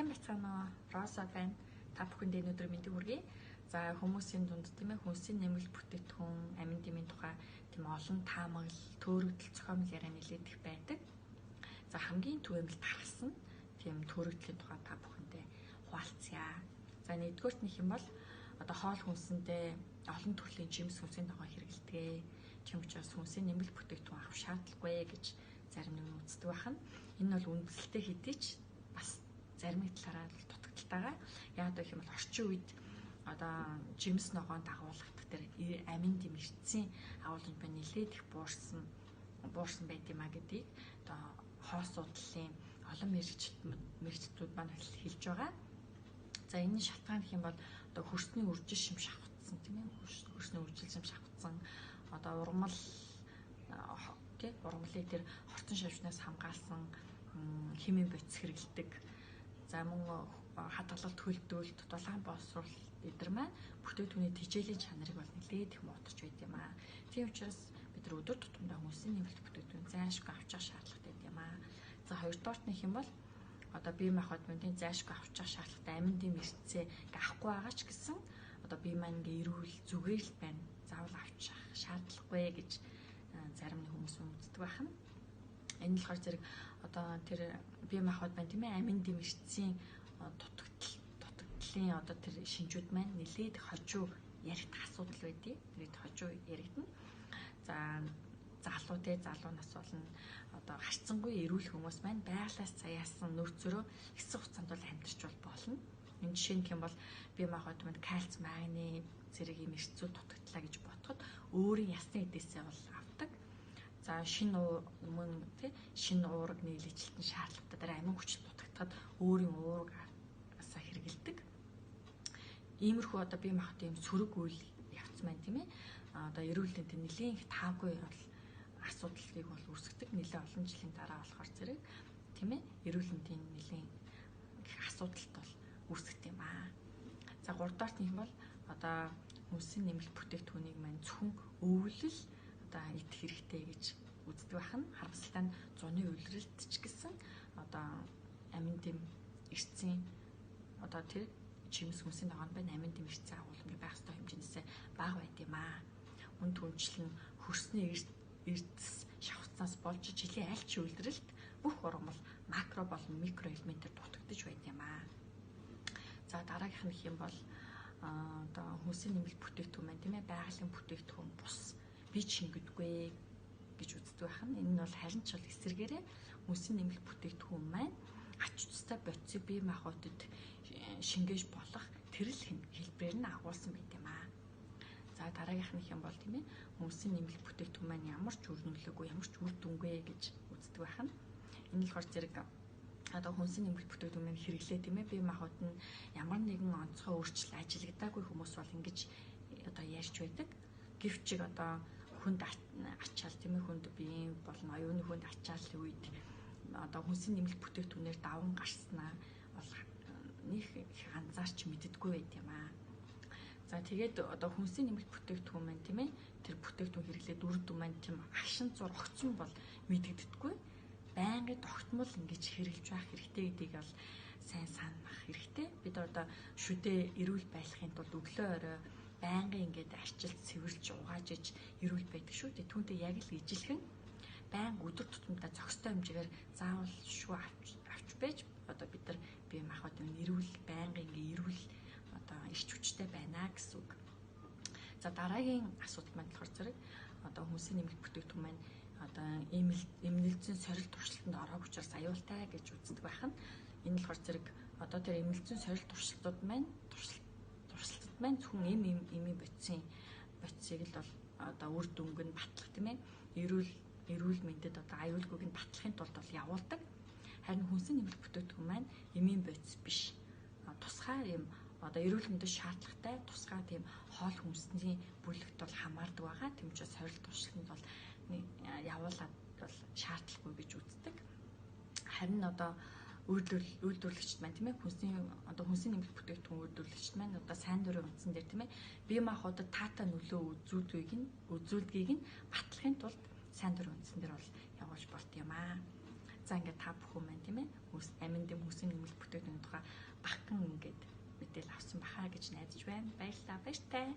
Сайн бацгаана уу? Роза байна. Та бүхэнд өнөөдөр мэдээг хүргэе. За хүмүүсийн дунд тийм ээ хүнсийн нэмэлт бүтээгдэхүүн, амин дэмийн тухай тийм олон таамаглал, төөрөгдөл, зохиомжтой яриа нэлээд их байдаг. За хамгийн түгээмэл тархсан тийм төөрөгдлийн тухай та бүхэндээ хуваалцъя. За нэгдүгээрт нөх юм бол одоо хоол хүнсэндээ олон төрлийн жимс хүнсийн ногоо хэрэглэдэг. Тийм учраас хүнсийн нэмэлт бүтээгдэхүүн авах шаардлагагүй гэж зарим нэг нь үздэг байна. Энэ бол үндэслэлтэй хэдий ч бас зарим нэг талаараа дутагдaltaйгаа яагаад гэх юм бол орчин үед одоо жимс ногоон дагуулгах дээр амин дэмэрчсэн агуулгын бай нэлээд их буурсан байт юм а гэдгийг одоо хоос судлалын олон мэрэгчлүүд маань хэлж байгаа. За энэ шалтгаан гэх юм бол одоо хөрсний үржил шим шавхацсан тийм ээ хөрсний үржил шим шавхацсан одоо ургамал тий ургамлыг тэр хорцон шавжнаас хамгаалсан химийн бодис хэрэглэдэг. За мөн хадгалалт хөлдөөлт дулаан боловсруулалт эдгээр маань бүтээгдэхүүний тэжээлийн чанарыг бол нэлээд их муудаж байд юм аа. Тийм учраас бид нар өдөр тутамдаа хүнсийн нэмэлт бүтээгдэхүүн зайлшгүй авчих шаардлагатай юм аа. За хоёрдугаарт нөх юм бол одоо бие махбодын зайлшгүй авчих шаардлагатай амин дэм эрсцээ авахгүй байгаа ч гэсэн одоо бие маань ингээ эрүүл зүгээр л байна. Заавал авчих шаардлагагүй гэж зарим нэг хүмүүс үздэг байна. Энэ болохоор зэрэг одоо тэр бие махбод байна тийм ээ амин дэм эрсцийн дутагдлын одоо тэр шинжүүд маань нэлээд хожуу яригдах асуудал байдгийг нэлээд хожуу яригдана. За залуунаас болно одоо харьцангуй эрүүл хүмүүс маань байгалаас заяасан нөөцөөрөө хэсэг хугацаанд бол амьдарч болно. Энэ жишээ нь бол бие махбод манд кальц, магний зэрэг юм эрсцүүд дутагдлаа гэж бодоход өөрийн ясны эдээсээ бол авдаг. За шинэ уураг нийлэгчлэлтэн шаардлагатай дараа амин хүчит дутагдахад өөрийн уургасаа хэрэгэлдэг. Иймэрхүү одоо бие махбодын юм сөрөг үйл явц маань тийм ээ одоо эрүүл мэндэд нэлийн их таагүй бол асуудлыг бол үүсгдэг. Нэлээд олон жилийн дараа болохоор зэрэг тийм ээ эрүүл мэндийн нэлийн их асуудалт бол үүсгдэг юм аа. За гуравдугаарт нь бол одоо хүнсийн нэмэлт бүтээгдэхүүнийг маань зөвхөн өвлөл одоо идэх хэрэгтэй гэж үздэг байна. Харамсалтай нь зуны улиралт ч гэсэн одоо амин дэм эрсцийн одоо тэр жимс хүнсийн ногоонд байна амин дэм эрсцийн агуулмжаа байх ёстой хэмжээндээ бага байд юм аа. Үн түнчлэн хөрсний эрдэс шавхцнаас болж жилийн аль ч улиралт бүх ургамал макро болон микро элементээр дутагдж байд юм аа. За дараагийнх нь юм бол одоо хүнсийн нэмэлт бүтээгдэхүүн маань тийм ээ байгалийн бүтээгдэхүүн бус би шингэдэггүй гэж үздэг байна. Энэ нь бол харин ч бол эсэргээрээ хүнсийн нэмэлт бүтээгдэхүүн маань ач тустай бодисыг бие махбодод шингээж болох тэрл хэлбэрээр нь агуулсан байт юм аа. За дараагийнх нь юм бол тийм ээ хүнсийн нэмэлт бүтээгдэхүүн маань ямар ч үр нөлөөгүй ямар ч үр дүнгүй гэж үздэг байна. Энэ болохоор зэрэг одоо хүнсийн нэмэлт бүтээгдэхүүн маань хэрэглээ тийм ээ бие махбод нь ямар нэгэн онцгой өөрчлөлт ажиллагдаагүй хүмүүс бол ингэж одоо ярьж байдаг. Гэвч одоо хүнд ачаал тийм ээ хүнд биеийн болон оюуны хүнд ачааллын үед одоо хүнсийн нэмэлт бүтээгдэхүүнээр даван гарснаа бол нэг анзаарч мэддэггүй байт юм аа. За тэгээд одоо хүнсийн нэмэлт бүтээгдэхүүн маань тийм ээ тэр бүтээгдэхүүн хэрэглээд үр дүн маань тийм агшин зур огцон бол мэдэгдэхгүй. Байнгын тогтмол ингэж хэрэглэж байх хэрэгтэй гэдгийг бол сайн санах хэрэгтэй. Бид одоо шүдээ эрүүл байхын тулд өглөө орой байнгын ингээд арчилж цэвэрлж угааж иж эрүүл байдаг шүү дээ. Түүнтэй яг л ижилхэн байнга өдөр тутамдаа зохистой хэмжээгээр заавал шүү авч байж одоо бид нар бие махбодын эрүүл байнгын ингээд эрүүл одоо ирч хүчтэй байна гэсэн үг. За дараагийн асуудал маань болохоор зэрэг одоо хүнсийн нэмэлт бүтээгдэхүүн маань одоо эмнэлзэн сорилт туршилтанд ороог учраас аюултай гэж үздэг байна. Энэ болохоор зэрэг одоо тэр эмнэлзэн сорилт туршилтууд маань зөвхөн эмийн бодисыг л бол одоо үр дүнг нь батлах тийм ээ эрүүл мэндэд одоо аюулгүйг нь батлахын тулд бол явуулдаг. Харин хүнсийн нэмэлт бүтээгдэхүүн маань эмийн бодис биш. Тусгай юм одоо эрүүл мэндэд шаардлагатай тусгай тийм хоол хүнсний бүлэгт бол хамаардаг байгаа. Тийм учраас сорилт туршилтанд бол явуулаад бол шаардлагагүй гэж үздэг. Харин одоо үйлдвэрлэгчд маань тийм ээ хүнсийн нэмэлт бүтээгдэхүүн үйлдвэрлэгчд маань одоо сайн дурын үндсэн дээр тийм ээ бие махбодод таатай нөлөө үзүүлдгийг нь батлахын тулд сайн дурын үндсэн дээр бол явуулж болт юм аа. За ингээд та бүхэн маань тийм ээ амин дэм хүнсийн нэмэлт бүтээгдэхүүн тухай баха гэж найдаж байна. Баярлалаа. Баяртай.